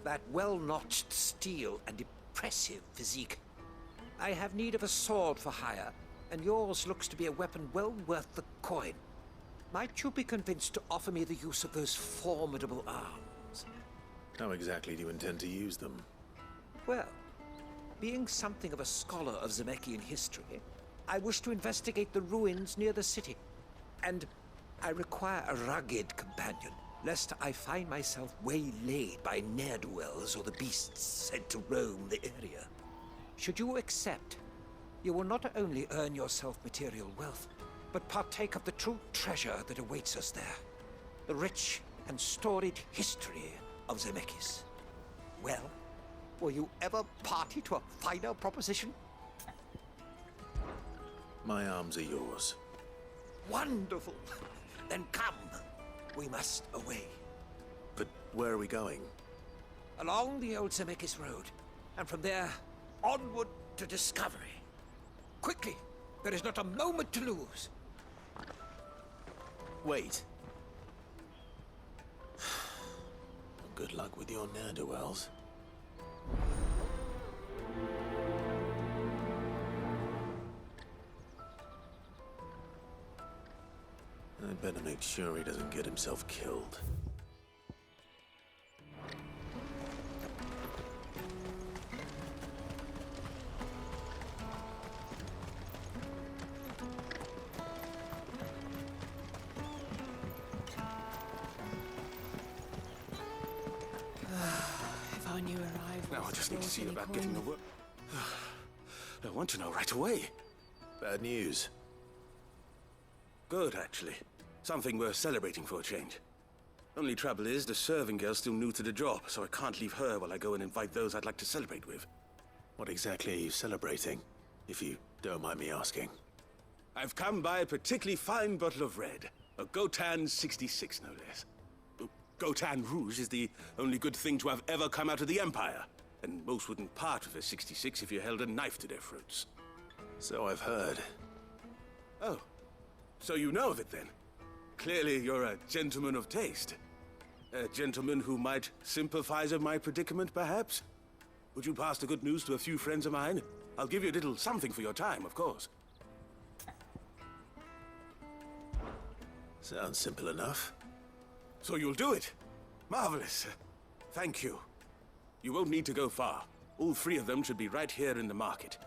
That well-notched steel and impressive physique. I have need of a sword for hire, and yours looks to be a weapon well worth the coin. Might you be convinced to offer me the use of those formidable arms? How exactly do you intend to use them? Well, being something of a scholar of Zemeckis history, I wish to investigate the ruins near the city. And I require a rugged companion, lest I find myself waylaid by ne'er-do-wells or the beasts sent to roam the area. Should you accept, you will not only earn yourself material wealth, but partake of the true treasure that awaits us there. The rich and storied history of Zemeckis. Well, were you ever party to a finer proposition? My arms are yours. Wonderful! Then come. We must away. But where are we going? Along the old Zemeckis Road, and from there, onward to discovery. Quickly! There is not a moment to lose. Wait. Good luck with your ne'er-do-wells. I'd better make sure he doesn't get himself killed. If I knew arrival. Now I just need to see about getting the work. I want to know right away. Bad news. Good, actually. Something worth celebrating for a change. Only trouble is, the serving girl's still new to the job, so I can't leave her while I go and invite those I'd like to celebrate with. What exactly are you celebrating, if you don't mind me asking? I've come by a particularly fine bottle of red. A Gotan 66, no less. Gotan Rouge is the only good thing to have ever come out of the Empire. And most wouldn't part with a 66 if you held a knife to their throats. So I've heard. Oh. So you know of it, then? Clearly you're a gentleman of taste. A gentleman who might sympathize with my predicament, perhaps? Would you pass the good news to a few friends of mine? I'll give you a little something for your time, of course. Sounds simple enough. So you'll do it? Marvelous. Thank you. You won't need to go far. All three of them should be right here in the market.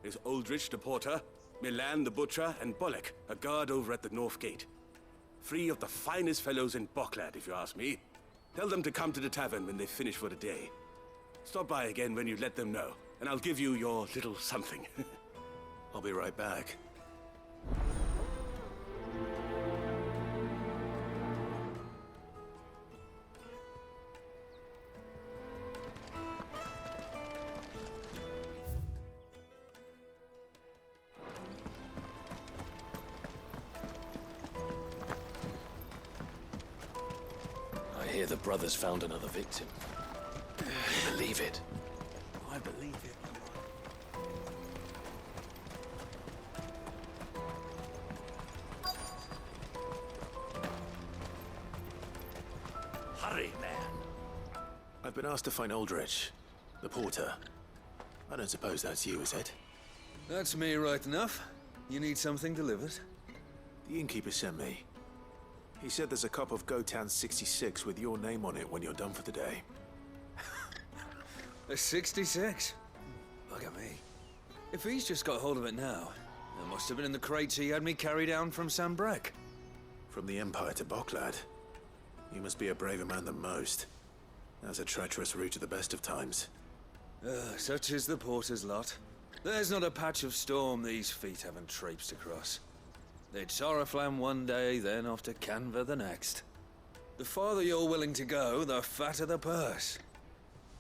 There's Aldrich the porter, Milan the butcher, and Bolek, a guard over at the north gate. Three of the finest fellows in Boklad, if you ask me. Tell them to come to the tavern when they finish for the day. Stop by again when you let them know, and I'll give you your little something. I'll be right back. I hear the brothers found another victim. You believe it? I believe it. Hurry, man. I've been asked to find Aldrich, the porter. I don't suppose that's you, is it? That's me right enough. You need something delivered? The innkeeper sent me. He said there's a cup of Gotan 66 with your name on it when you're done for the day. A 66? Look at me. If he's just got hold of it now, it must have been in the crates he had me carry down from Sambrek. From the Empire to Boklad. You must be a braver man than most. That's a treacherous route at the best of times. Such is the porter's lot. There's not a patch of storm these feet haven't traipsed across. They'd Soraflam one day, then off to Canva the next. The farther you're willing to go, the fatter the purse.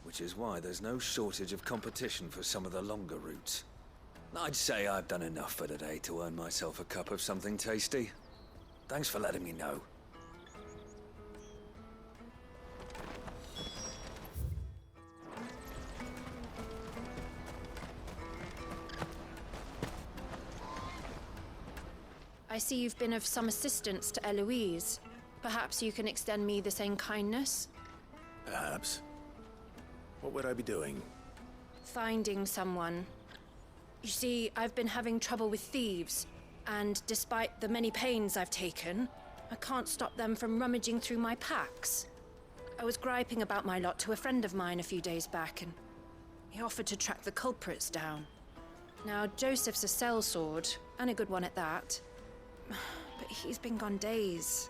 Which is why there's no shortage of competition for some of the longer routes. I'd say I've done enough for today to earn myself a cup of something tasty. Thanks for letting me know. I see you've been of some assistance to Eloise. Perhaps you can extend me the same kindness? Perhaps. What would I be doing? Finding someone. You see, I've been having trouble with thieves, and despite the many pains I've taken, I can't stop them from rummaging through my packs. I was griping about my lot to a friend of mine a few days back, and he offered to track the culprits down. Now, Joseph's a sellsword, and a good one at that. But he's been gone days,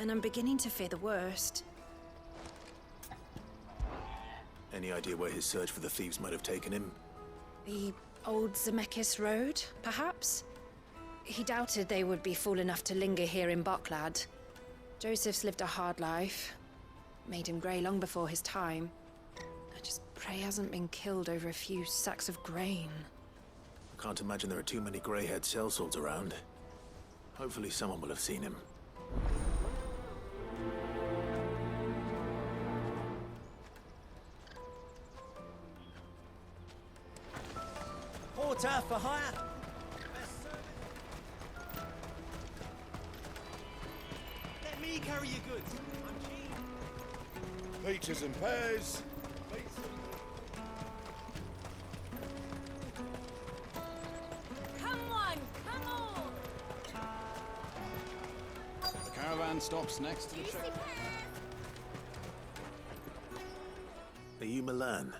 and I'm beginning to fear the worst. Any idea where his search for the thieves might have taken him? The old Zemeckis Road, perhaps? He doubted they would be fool enough to linger here in Boklad. Joseph's lived a hard life. Made him grey long before his time. I just pray he hasn't been killed over a few sacks of grain. I can't imagine there are too many grey-haired sellswords around. Hopefully someone will have seen him. Porter for hire. Let me carry your goods. I'm cheap. Peaches and pears. Come on, come on! The caravan stops next to the Juicy check. pears! Are you Milan,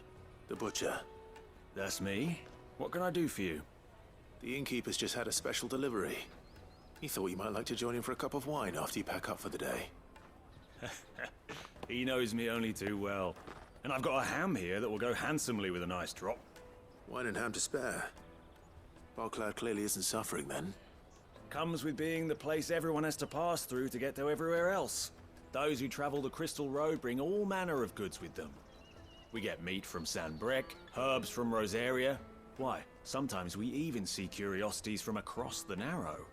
the butcher? That's me. What can I do for you? The innkeeper's just had a special delivery. He thought you might like to join him for a cup of wine after you pack up for the day. He knows me only too well. And I've got a ham here that will go handsomely with a nice drop. Wine and ham to spare. Boklad clearly isn't suffering then. Comes with being the place everyone has to pass through to get to everywhere else. Those who travel the Crystal Road bring all manner of goods with them. We get meat from San Brec, herbs from Rosaria. Why, sometimes we even see curiosities from across the Narrow.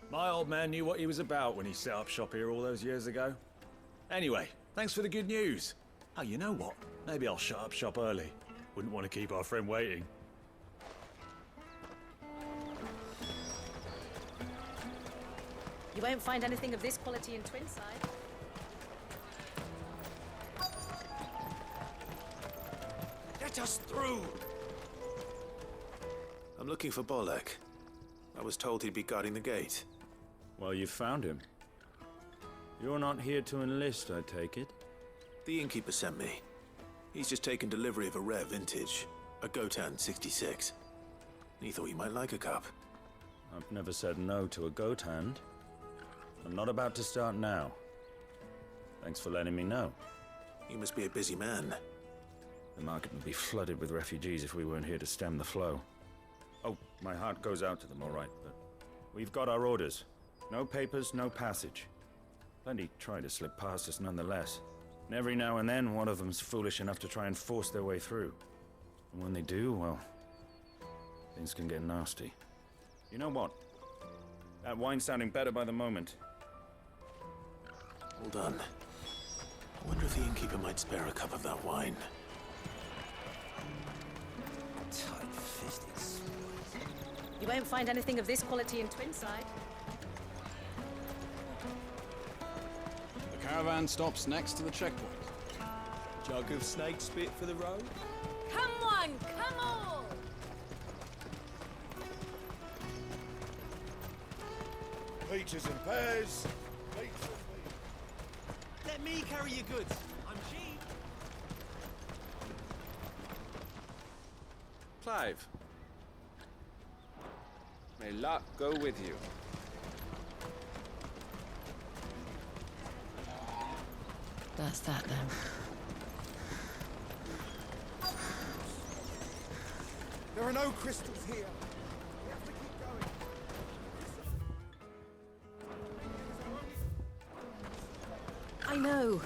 My old man knew what he was about when he set up shop here all those years ago. Anyway, thanks for the good news. Oh, you know what? Maybe I'll shut up shop early. Wouldn't want to keep our friend waiting. You won't find anything of this quality in Twinside. Let us through! I'm looking for Bolek. I was told he'd be guarding the gate. Well, you found him. You're not here to enlist, I take it? The innkeeper sent me. He's just taken delivery of a rare vintage, a Gotan 66. He thought you might like a cup. I've never said no to a goat hand. I'm not about to start now. Thanks for letting me know. You must be a busy man. The market would be flooded with refugees if we weren't here to stem the flow. Oh, my heart goes out to them, all right, but we've got our orders. No papers, no passage. Plenty try to slip past us nonetheless. And every now and then, one of them's foolish enough to try and force their way through. And when they do, well, things can get nasty. You know what? That wine's sounding better by the moment. Hold on. I wonder if the innkeeper might spare a cup of that wine. Tight-fisted swine. You won't find anything of this quality in Twinside. The caravan stops next to the checkpoint. Jug of snake spit for the road. Come on, come on! Peaches and pears. Let me carry your goods. I'm cheap. Clive. May luck go with you. That's that then. There are no crystals here. We have to keep going. I know.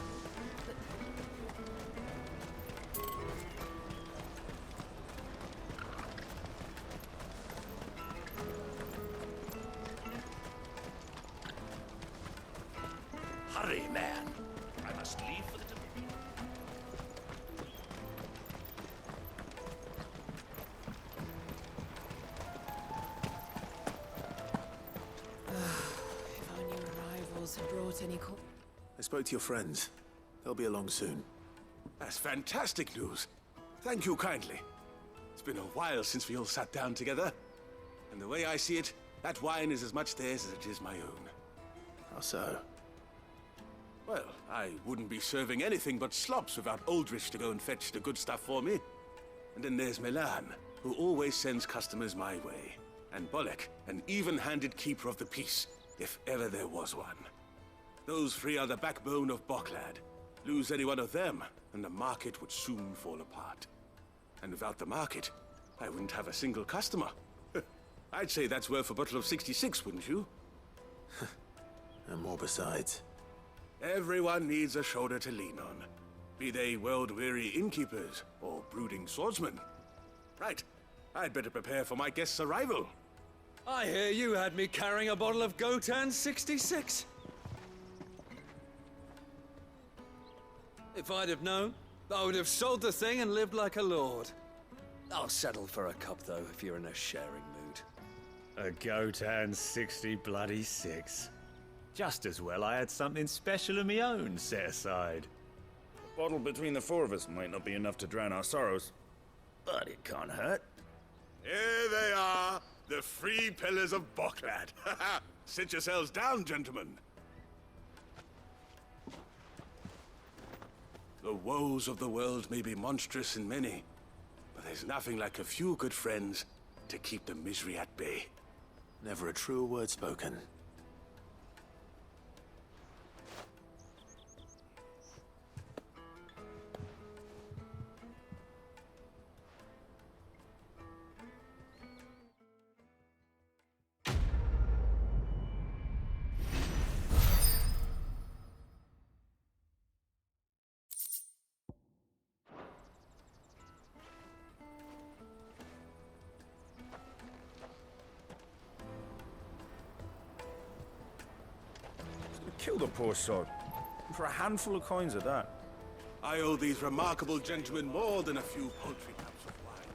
Hurry, man. I must leave for the delivery. If our new arrivals had brought any co- I spoke to your friends. They'll be along soon. That's fantastic news. Thank you kindly. It's been a while since we all sat down together. And the way I see it, that wine is as much theirs as it is my own. How so? Well, I wouldn't be serving anything but slops without Aldrich to go and fetch the good stuff for me. And then there's Milan, who always sends customers my way. And Bolek, an even-handed keeper of the peace, if ever there was one. Those three are the backbone of Boklad. Lose any one of them, and the market would soon fall apart. And without the market, I wouldn't have a single customer. I'd say that's worth a bottle of 66, wouldn't you? And more besides. Everyone needs a shoulder to lean on. Be they world-weary innkeepers or brooding swordsmen. Right, I'd better prepare for my guest's arrival. I hear you had me carrying a bottle of Gotan 66. If I'd have known, I would have sold the thing and lived like a lord. I'll settle for a cup, though, if you're in a sharing mood. A Gotan 60 bloody 6. Just as well I had something special of my own set aside. A bottle between the four of us might not be enough to drown our sorrows, but it can't hurt. Here they are, the three pillars of Boklad. Sit yourselves down, gentlemen. The woes of the world may be monstrous in many, but there's nothing like a few good friends to keep the misery at bay. Never a truer word spoken. Kill the poor sod. For a handful of coins of that. I owe these remarkable gentlemen more than a few paltry cups of wine.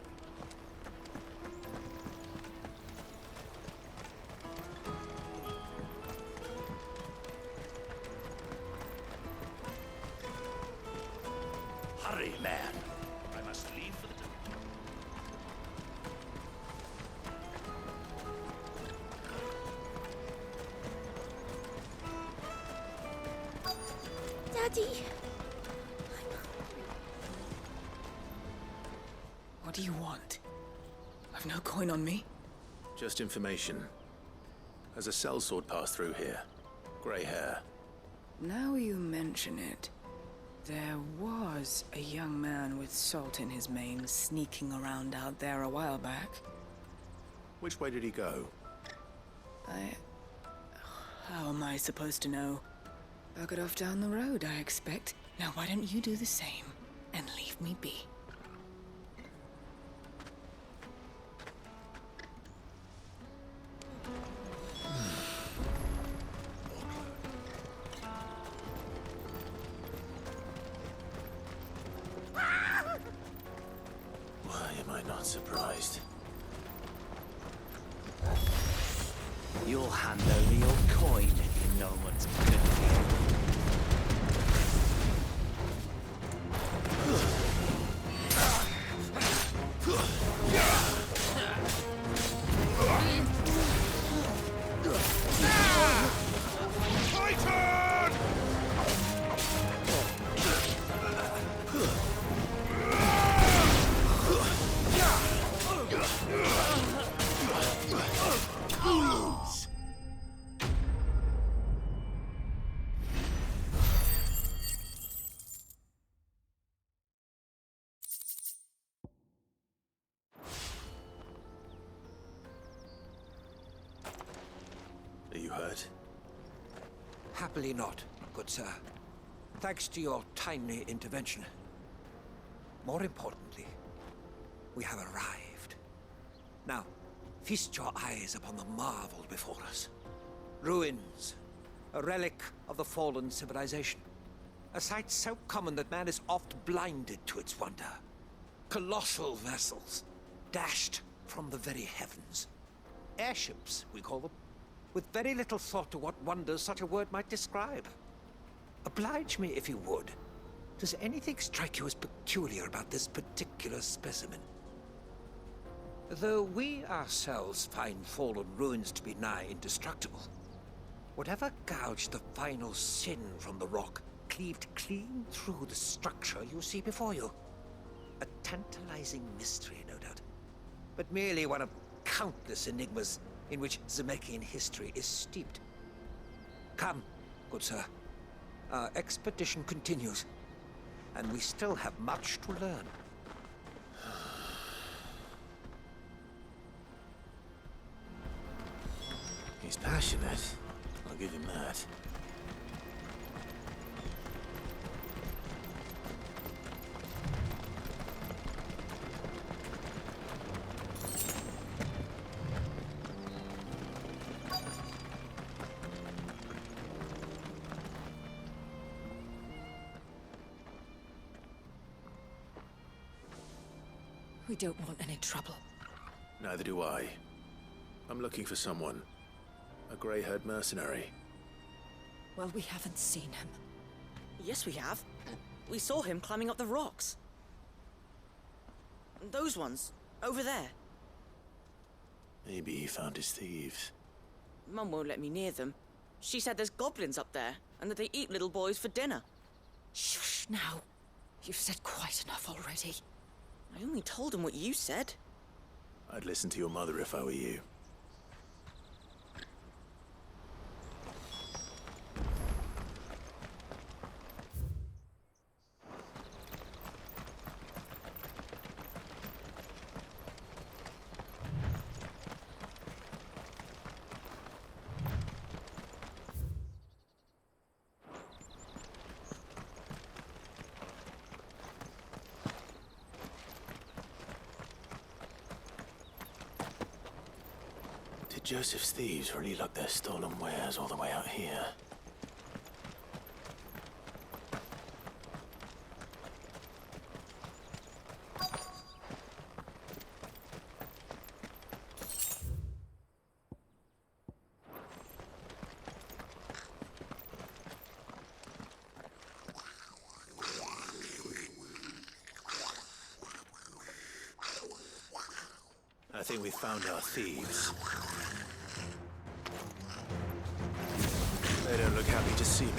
Hurry, man. I must leave for the day. Daddy! What do you want? I've no coin on me. Just information. Has a sellsword passed through here? Grey hair. Now you mention it, there was a young man with salt in his mane sneaking around out there a while back. Which way did he go? How am I supposed to know? Bucket off down the road, I expect. Now why don't you do the same and leave me be? Why am I not surprised? You'll hand over your coin if you know what's good for you. Are you hurt? Happily not, good sir. Thanks to your timely intervention. More importantly, we have arrived. Now, feast your eyes upon the marvel before us. Ruins, a relic of the fallen civilization. A sight so common that man is oft blinded to its wonder. Colossal vessels, dashed from the very heavens. Airships, we call them, with very little thought to what wonders such a word might describe. Oblige me, if you would, Does anything strike you as peculiar about this particular specimen? Though we ourselves find fallen ruins to be nigh indestructible, whatever gouged the final sin from the rock cleaved clean through the structure you see before you. A tantalizing mystery, no doubt, but merely one of countless enigmas in which Zemeckis history is steeped. Come, good sir. Our expedition continues, and we still have much to learn. He's passionate. I'll give him that. We don't want any trouble. Neither do I. I'm looking for someone. A grey-haired mercenary. Well, we haven't seen him. Yes, we have. We saw him climbing up the rocks. Those ones, over there. Maybe he found his thieves. Mum won't let me near them. She said there's goblins up there, and that they eat little boys for dinner. Shush now. You've said quite enough already. I only told him what you said. I'd listen to your mother if I were you. Did Joseph's thieves really lug their stolen wares all the way out here? I think we found our thieves. They don't look happy to see me.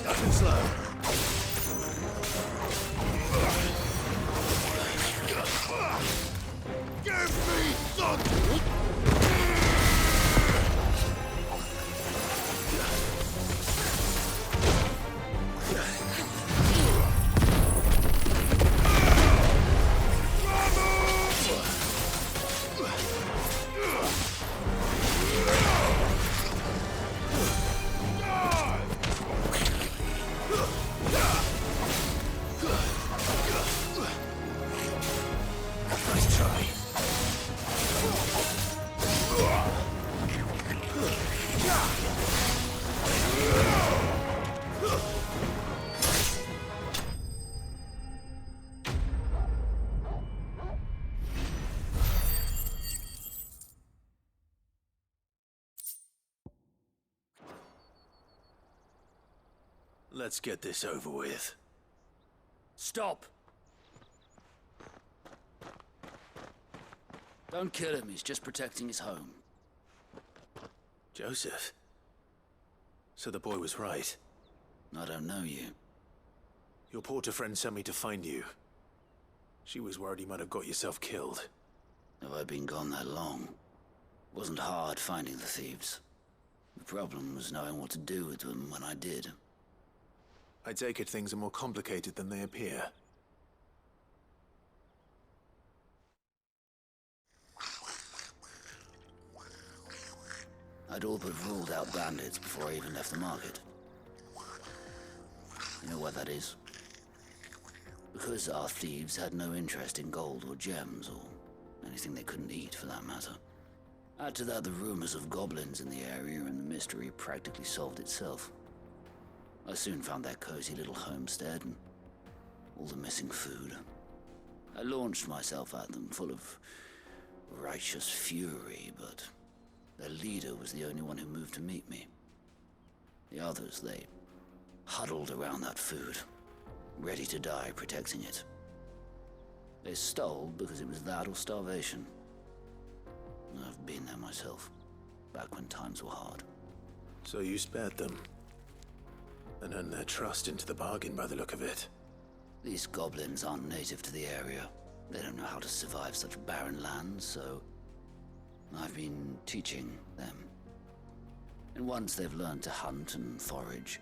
Nothing slow. Give me something! Nice try. Let's get this over with. Stop! Don't kill him, he's just protecting his home. Joseph? So the boy was right. I don't know you. Your porter friend sent me to find you. She was worried you might have got yourself killed. Have I been gone that long? It wasn't hard finding the thieves. The problem was knowing what to do with them when I did. I take it things are more complicated than they appear. I'd all but ruled out bandits before I even left the market. You know why that is? Because our thieves had no interest in gold or gems, or anything they couldn't eat for that matter. Add to that the rumors of goblins in the area and the mystery practically solved itself. I soon found their cozy little homestead and all the missing food. I launched myself at them, full of righteous fury, but their leader was the only one who moved to meet me. The others, they huddled around that food, ready to die protecting it. They stole because it was that or starvation. I've been there myself, back when times were hard. So you spared them, and earned their trust into the bargain by the look of it. These goblins aren't native to the area. They don't know how to survive such barren lands, so I've been teaching them. And once they've learned to hunt and forage,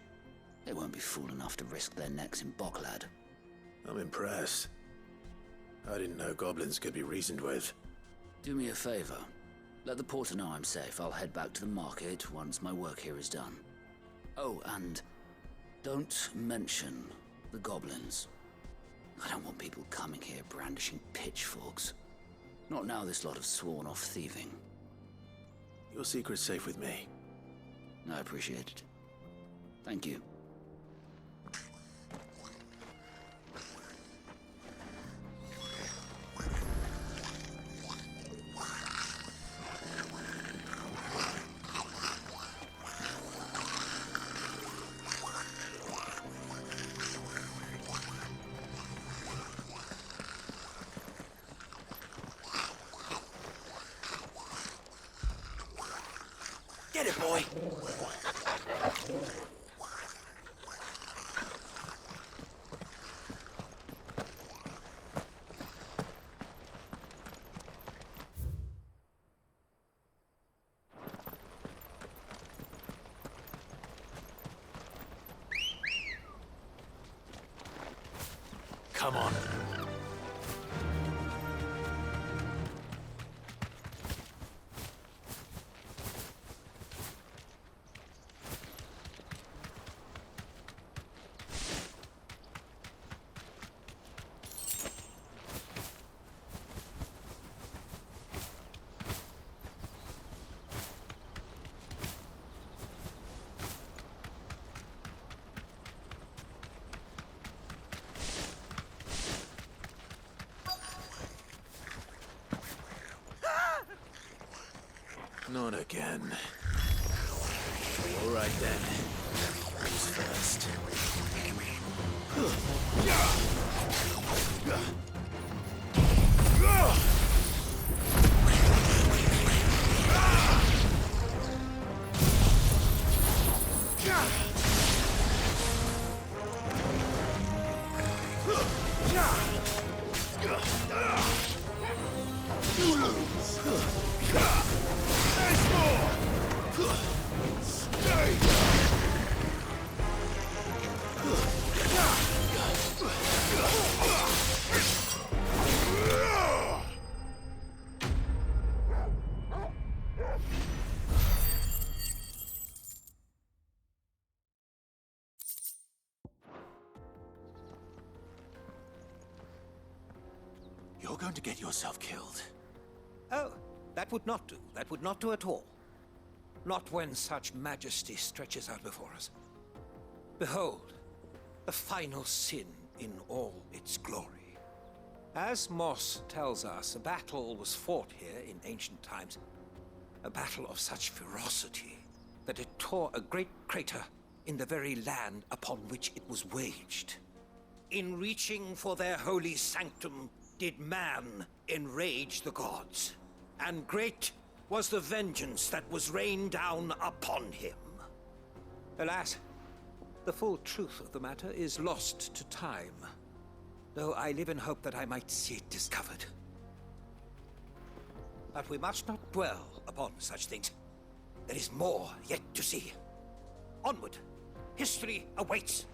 they won't be fool enough to risk their necks in Boklad. I'm impressed. I didn't know goblins could be reasoned with. Do me a favor. Let the porter know I'm safe. I'll head back to the market once my work here is done. Oh, and don't mention the goblins. I don't want people coming here brandishing pitchforks. Not now this lot have sworn off thieving. Your secret's safe with me. I appreciate it. Thank you. Get it, boy! Come on. Not again. All right then. Who's first? You're going to get yourself killed. Oh, that would not do. That would not do at all. Not when such majesty stretches out before us. Behold, the final sin in all its glory. As Moss tells us, a battle was fought here in ancient times. A battle of such ferocity that it tore a great crater in the very land upon which it was waged. In reaching for their holy sanctum, did man enrage the gods, and great was the vengeance that was rained down upon him. Alas, the full truth of the matter is lost to time, though I live in hope that I might see it discovered. But we must not dwell upon such things. There is more yet to see. Onward! History awaits!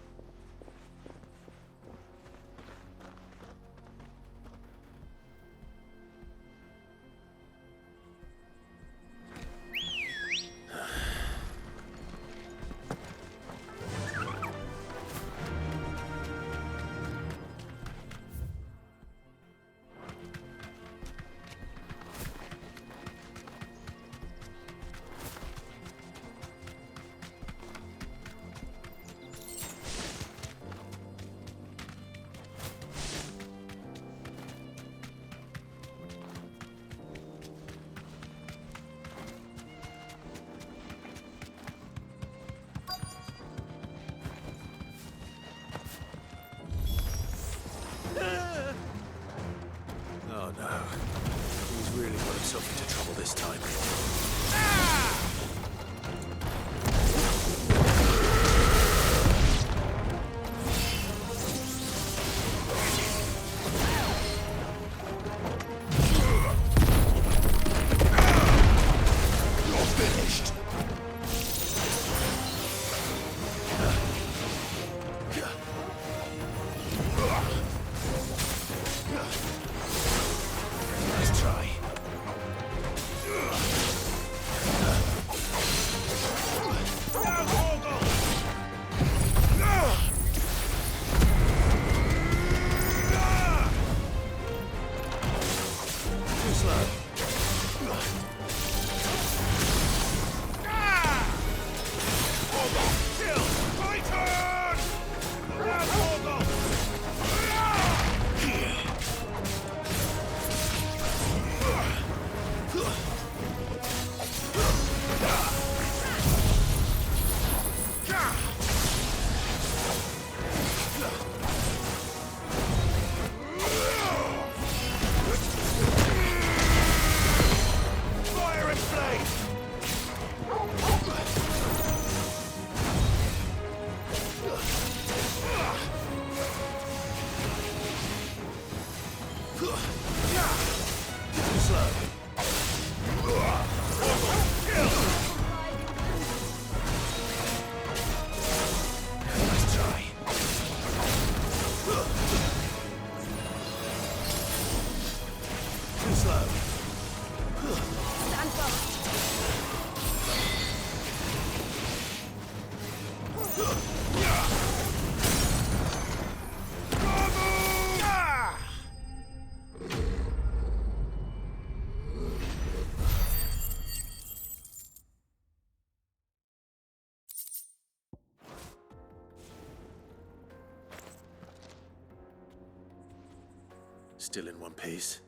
Still in one piece?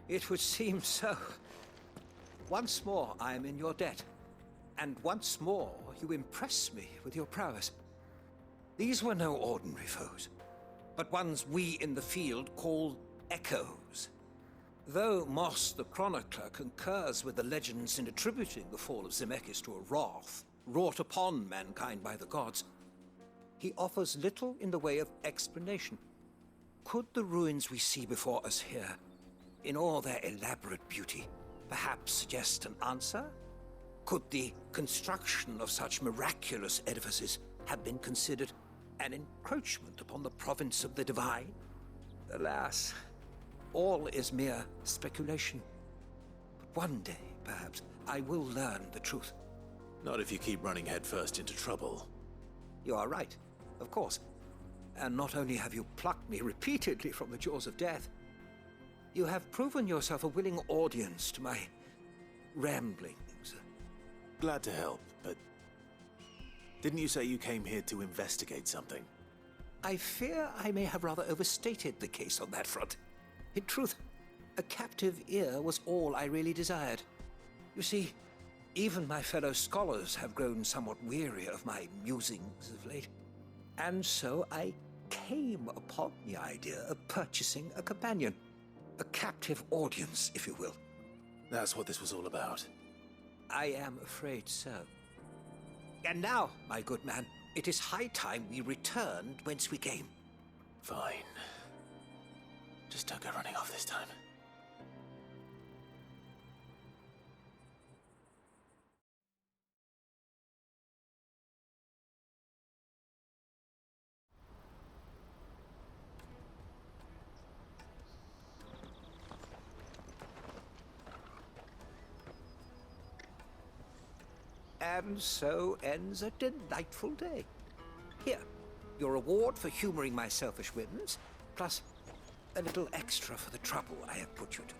It would seem so. Once more, I am in your debt. And once more, you impress me with your prowess. These were no ordinary foes, but ones we in the field call echoes. Though Moss the Chronicler concurs with the legends in attributing the fall of Zemeckis to a wrath wrought upon mankind by the gods, he offers little in the way of explanation. Could the ruins we see before us here, in all their elaborate beauty, perhaps suggest an answer? Could the construction of such miraculous edifices have been considered an encroachment upon the province of the divine? Alas, all is mere speculation. But one day, perhaps, I will learn the truth. Not if you keep running headfirst into trouble. You are right, of course. And not only have you plucked me repeatedly from the jaws of death, you have proven yourself a willing audience to my ramblings. Glad to help, but didn't you say you came here to investigate something? I fear I may have rather overstated the case on that front. In truth, a captive ear was all I really desired. You see, even my fellow scholars have grown somewhat weary of my musings of late. And so I came upon the idea of purchasing a companion. A captive audience, if you will. That's what this was all about. I am afraid so. And now, my good man, it is high time we returned whence we came. Fine. Just don't go running off this time. And so ends a delightful day. Here, your reward for humoring my selfish whims, plus a little extra for the trouble I have put you to.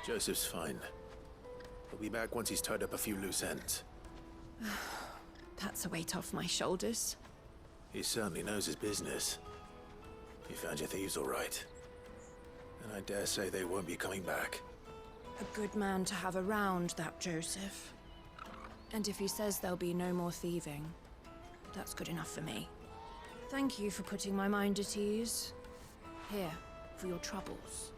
Joseph's fine. He'll be back once he's tied up a few loose ends. That's a weight off my shoulders. He certainly knows his business. You found your thieves all right. And I dare say they won't be coming back. A good man to have around, that Joseph. And if he says there'll be no more thieving, that's good enough for me. Thank you for putting my mind at ease. Here, for your troubles.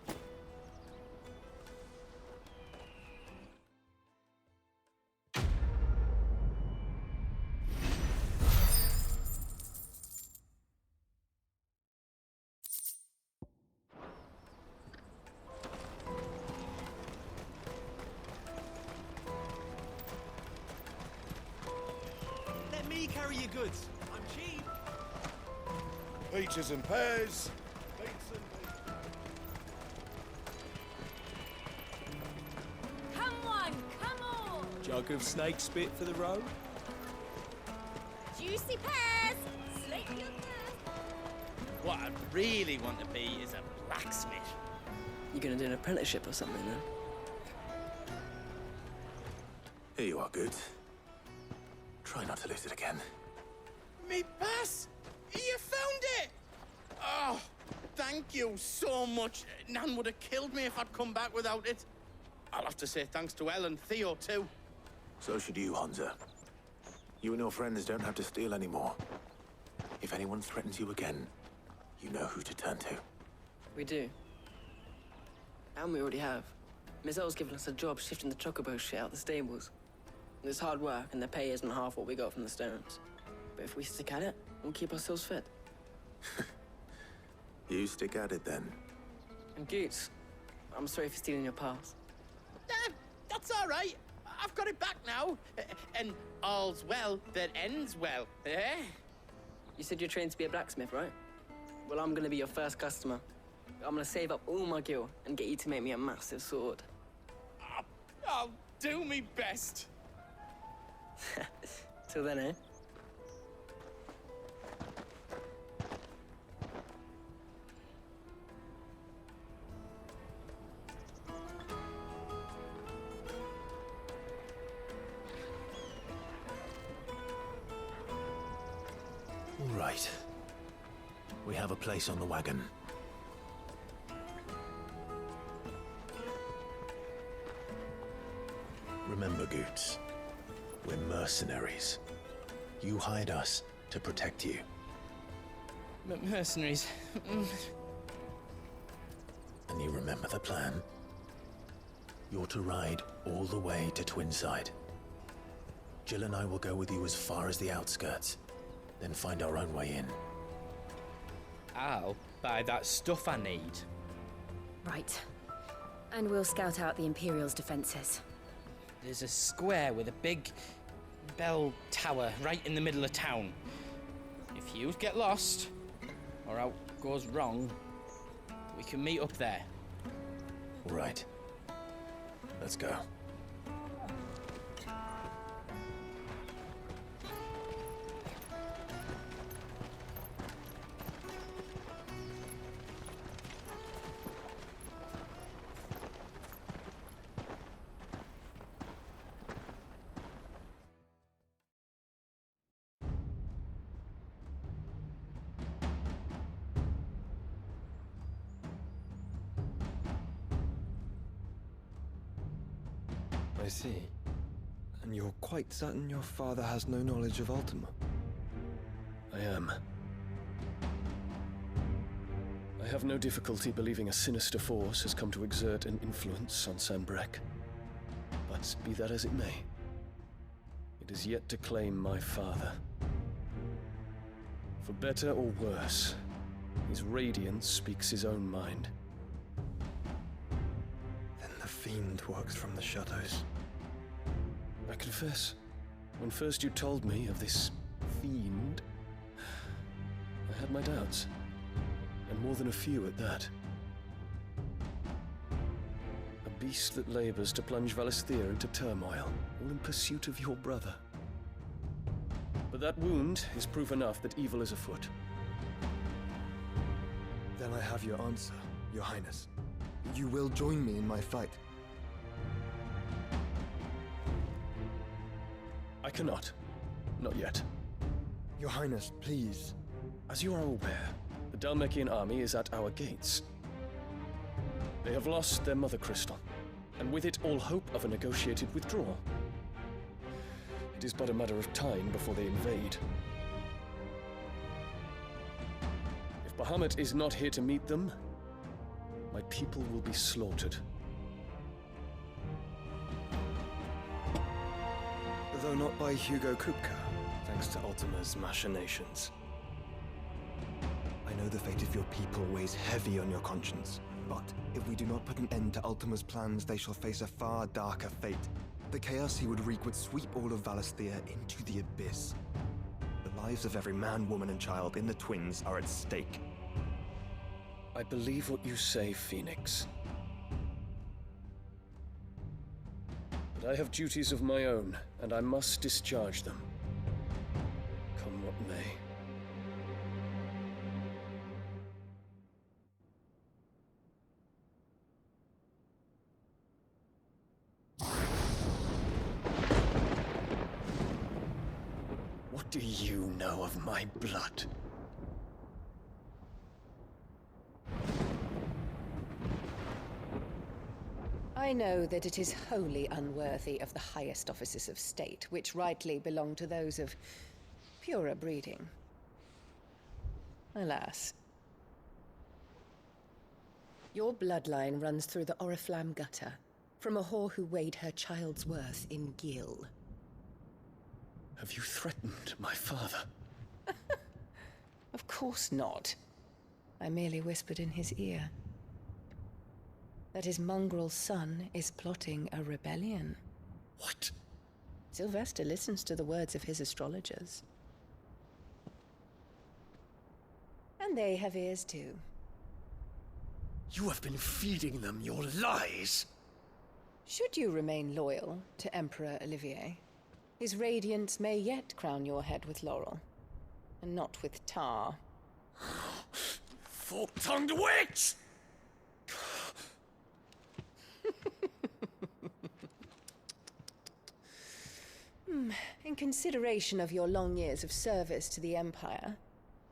Carry your goods. I'm cheap. Peaches and pears. Beets and Jug of snake spit for the road? Juicy pears! Slate your pears! What I really want to be is a blacksmith. You're gonna do an apprenticeship or something, then? Here you are, Good. Try not to lose it again. Me pass! You found it! Oh, thank you so much. Nan would have killed me if I'd come back without it. I'll have to say thanks to Elle and Theo, too. So should you, Hansa. You and your friends don't have to steal anymore. If anyone threatens you again, you know who to turn to. We do. And we already have. Miss L's given us a job shifting the chocobo shit out the stables. It's hard work, and the pay isn't half what we got from the Stones. But if we stick at it, we'll keep ourselves fit. You stick at it, then. And Goots, I'm sorry for stealing your pass. That's all right. I've got it back now. And all's well that ends well, eh? You said you're trained to be a blacksmith, right? Well, I'm gonna be your first customer. I'm gonna save up all my gil and get you to make me a massive sword. I'll do me best. Till then, eh? All right. We have a place on the wagon. Remember, Goots, we're mercenaries. You hired us to protect you. Mercenaries. And you remember the plan? You're to ride all the way to Twinside. Jill and I will go with you as far as the outskirts, then find our own way in. I'll buy that stuff I need. Right. And we'll scout out the Imperial's defenses. There's a square with a big bell tower right in the middle of town. If you get lost, or out goes wrong, we can meet up there. All right. Let's go. I see. And you're quite certain your father has no knowledge of Ultima? I am. I have no difficulty believing a sinister force has come to exert an influence on Sanbreque. But be that as it may, it is yet to claim my father. For better or worse, his radiance speaks his own mind. Then the fiend works from the shadows. I confess, when first you told me of this fiend, I had my doubts, and more than a few at that. A beast that labors to plunge Valisthea into turmoil, all in pursuit of your brother. But that wound is proof enough that evil is afoot. Then I have your answer, Your Highness. You will join me in my fight. I cannot. Not yet. Your Highness, please. As you are aware, the Dhalmekian army is at our gates. They have lost their mother crystal, and with it all hope of a negotiated withdrawal. It is but a matter of time before they invade. If Bahamut is not here to meet them, my people will be slaughtered. Though not by Hugo Kupka, thanks to Ultima's machinations. I know the fate of your people weighs heavy on your conscience, but if we do not put an end to Ultima's plans, they shall face a far darker fate. The chaos he would wreak would sweep all of Valisthea into the abyss. The lives of every man, woman, and child in the Twins are at stake. I believe what you say, Phoenix. But I have duties of my own, and I must discharge them. Come what may. What do you know of my blood? I know that it is wholly unworthy of the highest offices of state, which rightly belong to those of purer breeding. Alas. Your bloodline runs through the Oriflamme gutter, from a whore who weighed her child's worth in gil. Have you threatened my father? Of course not. I merely whispered in his ear that his mongrel son is plotting a rebellion. What? Sylvester listens to the words of his astrologers. And they have ears too. You have been feeding them your lies! Should you remain loyal to Emperor Olivier, his radiance may yet crown your head with laurel, and not with tar. Fork-tongued witch! In consideration of your long years of service to the Empire,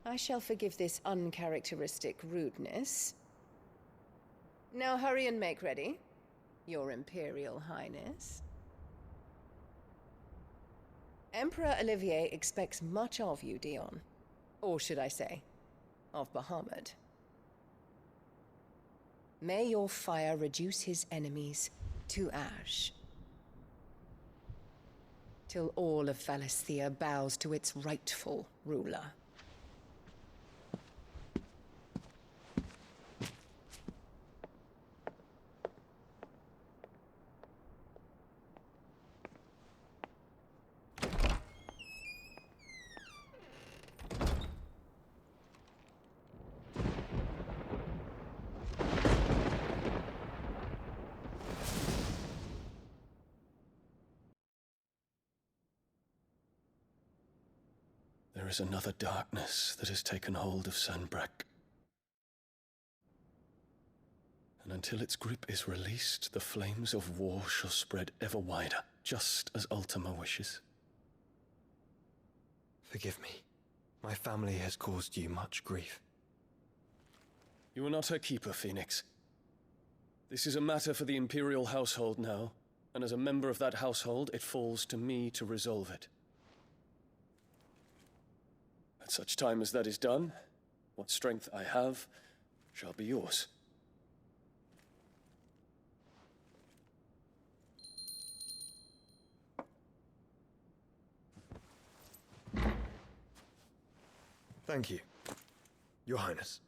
I shall forgive this uncharacteristic rudeness. Now hurry and make ready, Your Imperial Highness. Emperor Olivier expects much of you, Dion. Or should I say, of Bahamut. May your fire reduce his enemies to ash, till all of Valisthea bows to its rightful ruler. There is another darkness that has taken hold of Sanbreque. And until its grip is released, the flames of war shall spread ever wider, just as Ultima wishes. Forgive me. My family has caused you much grief. You are not her keeper, Phoenix. This is a matter for the Imperial household now, and as a member of that household, it falls to me to resolve it. At such time as that is done, what strength I have shall be yours. Thank you, Your Highness.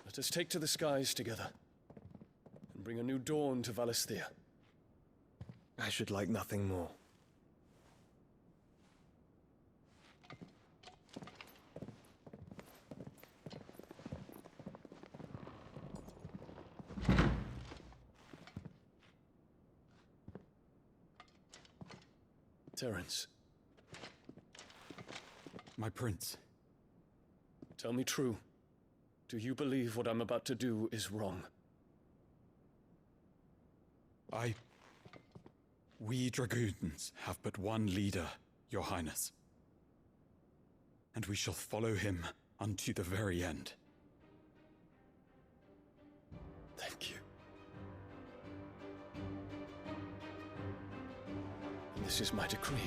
Let us take to the skies together, and bring a new dawn to Valisthea. I should like nothing more. Terence. My prince. Tell me true. Do you believe what I'm about to do is wrong? We dragoons have but one leader, Your Highness. And we shall follow him unto the very end. Thank you. And this is my decree.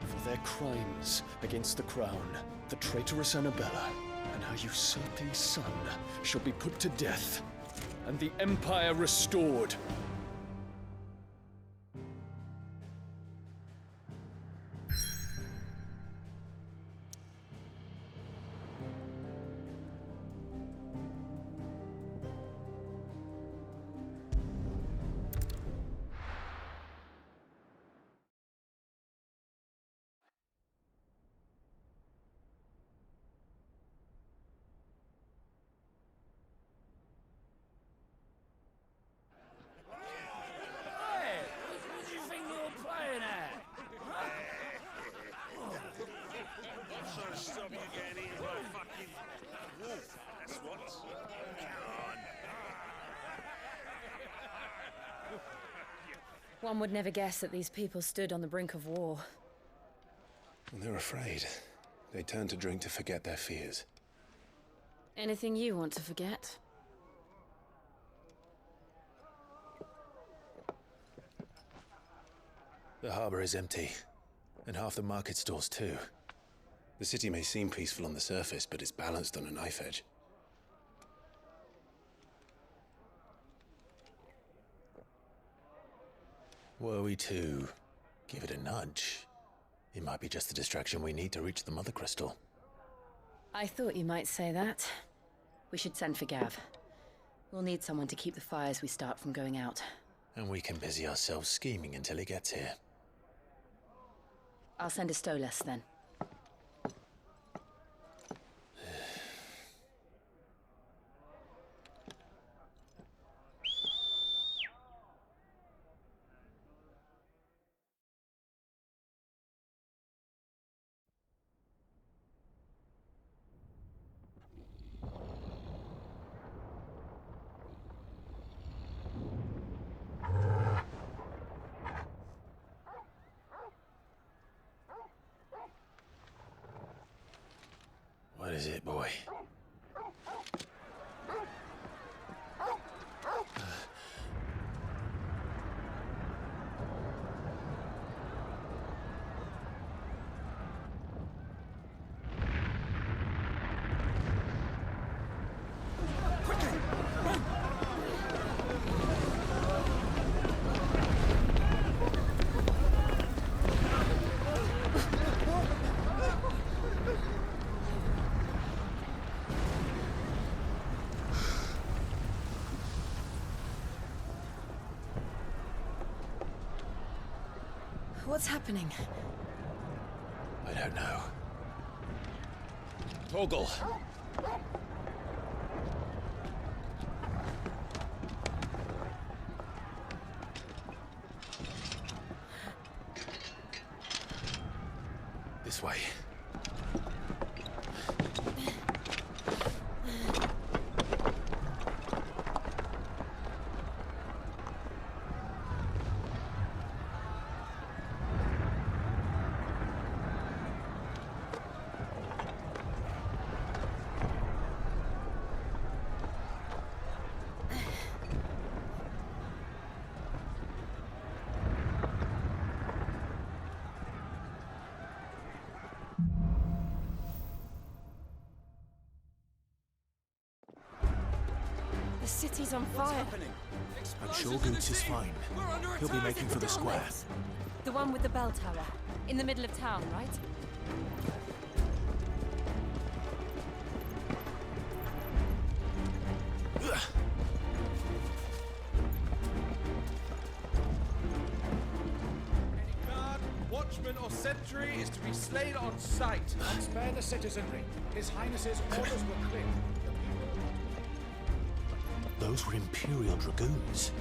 For their crimes against the crown, the traitorous Annabella and her usurping son shall be put to death, and the Empire restored. One would never guess that these people stood on the brink of war. They're afraid. They turn to drink to forget their fears. Anything you want to forget? The harbor is empty, and half the market stalls too. The city may seem peaceful on the surface, but it's balanced on a knife edge. Were we to give it a nudge, it might be just the distraction we need to reach the Mother Crystal. I thought you might say that. We should send for Gav. We'll need someone to keep the fires we start from going out. And we can busy ourselves scheming until he gets here. I'll send a Stolas then. What is it, boy? What's happening? I don't know. Torgal! This way. The city's on fire. I'm sure Goots is fine. He'll be making for the square. The one with the bell tower. In the middle of town, right? Guard, watchman, or sentry is to be slain on sight. Spare the citizenry. His Highness's orders were clear. Those were Imperial Dragoons.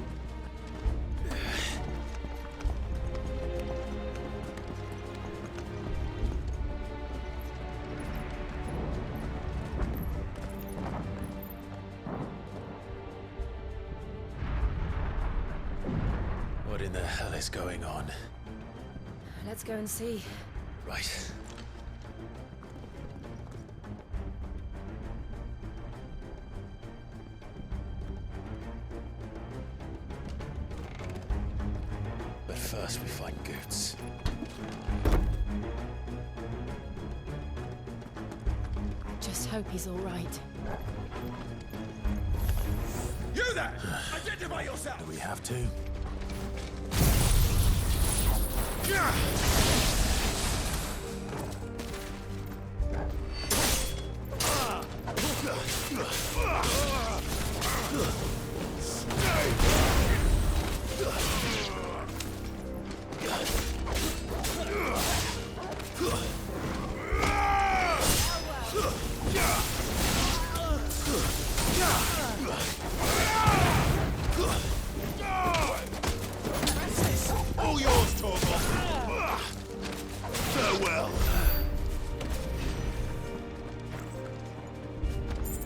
What in the hell is going on? Let's go and see. Right. But first we find Goots. Just hope he's all right. You there! Identify yourself! Do we have to? All yours, Torgal! Farewell!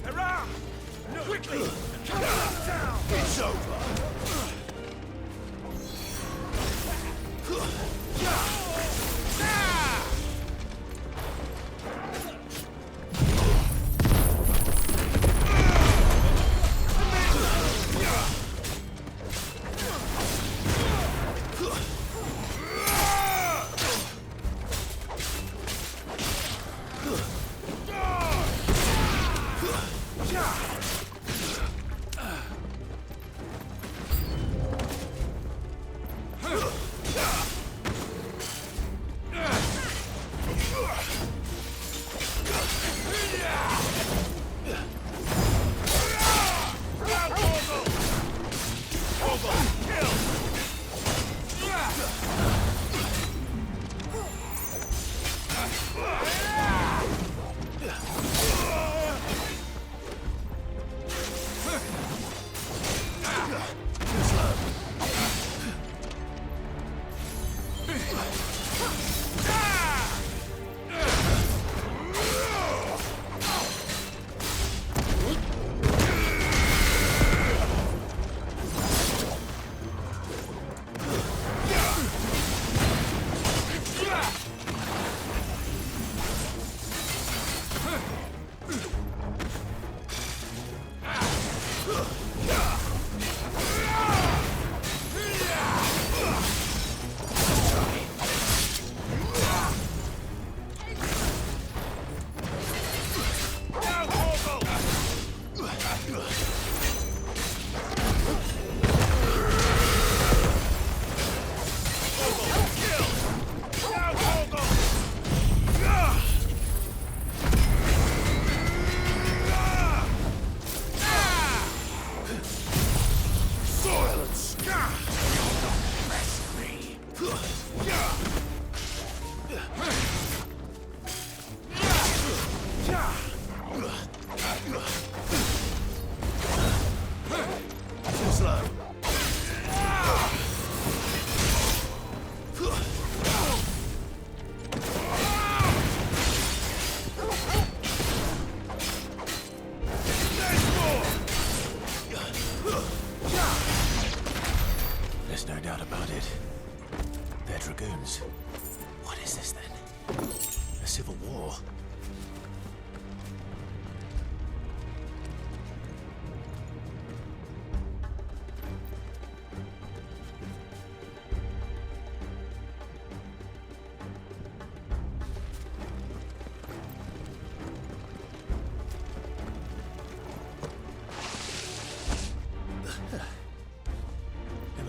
Hurrah! Quickly! Come down! It's over!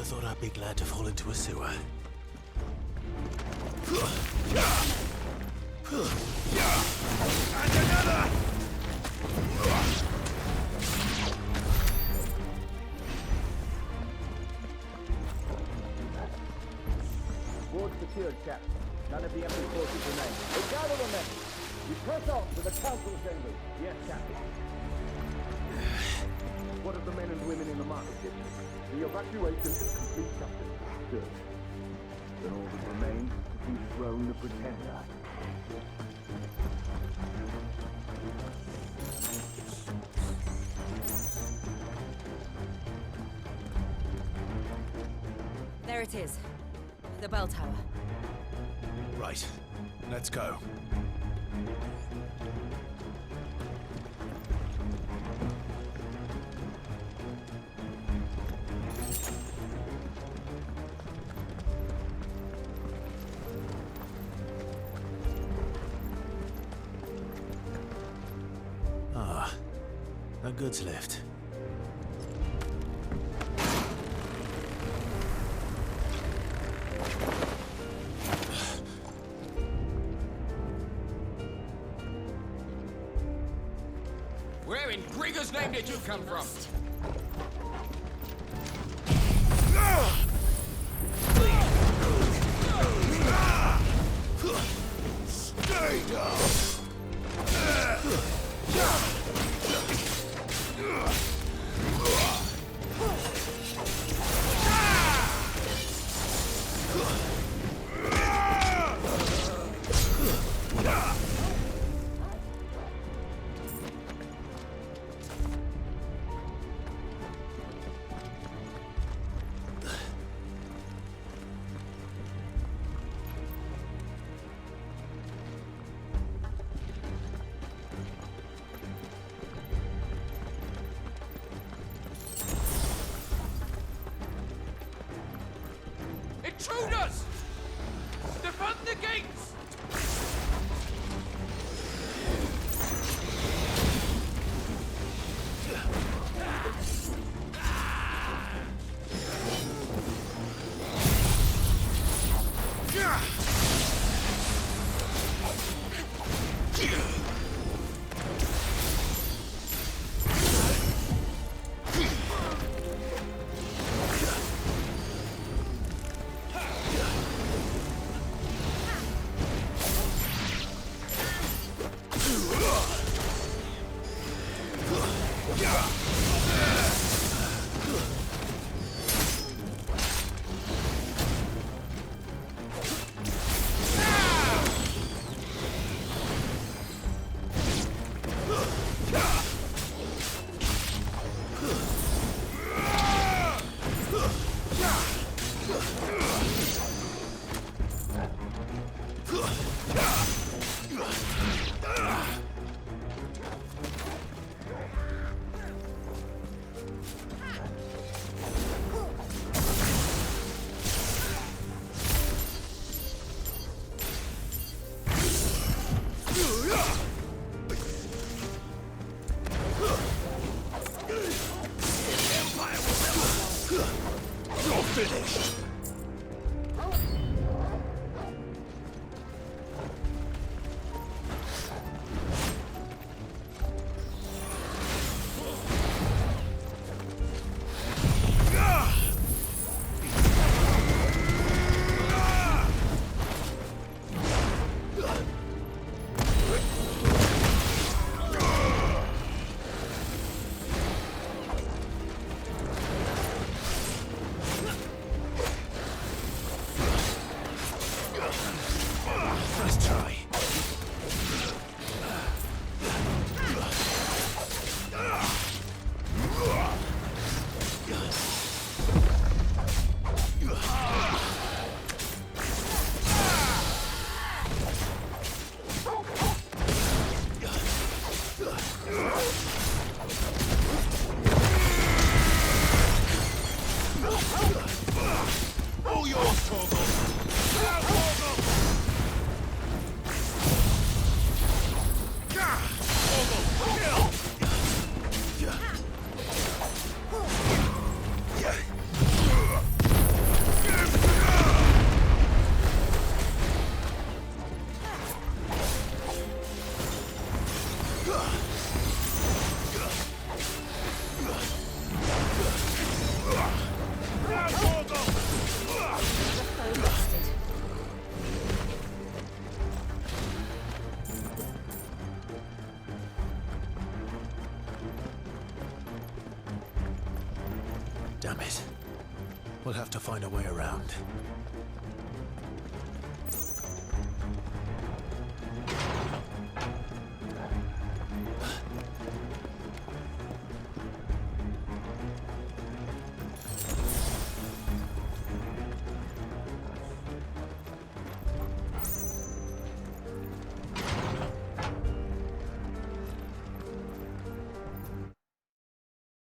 Thought I'd be glad to fall into a sewer. And another! Ward secured, Cap. None of the enemy forces remain. We gather the men. We press on to the council chambers. Yes, Captain. What of the men and women in the market district? The evacuation is complete, Captain. Good. Then all that remains is to dethrone the Pretender. There it is. The bell tower. Right. Let's go. No goods left. Where in Grigger's name did you come from? Stay down! Intruders! Defend the gates! Damn it. We'll have to find a way around.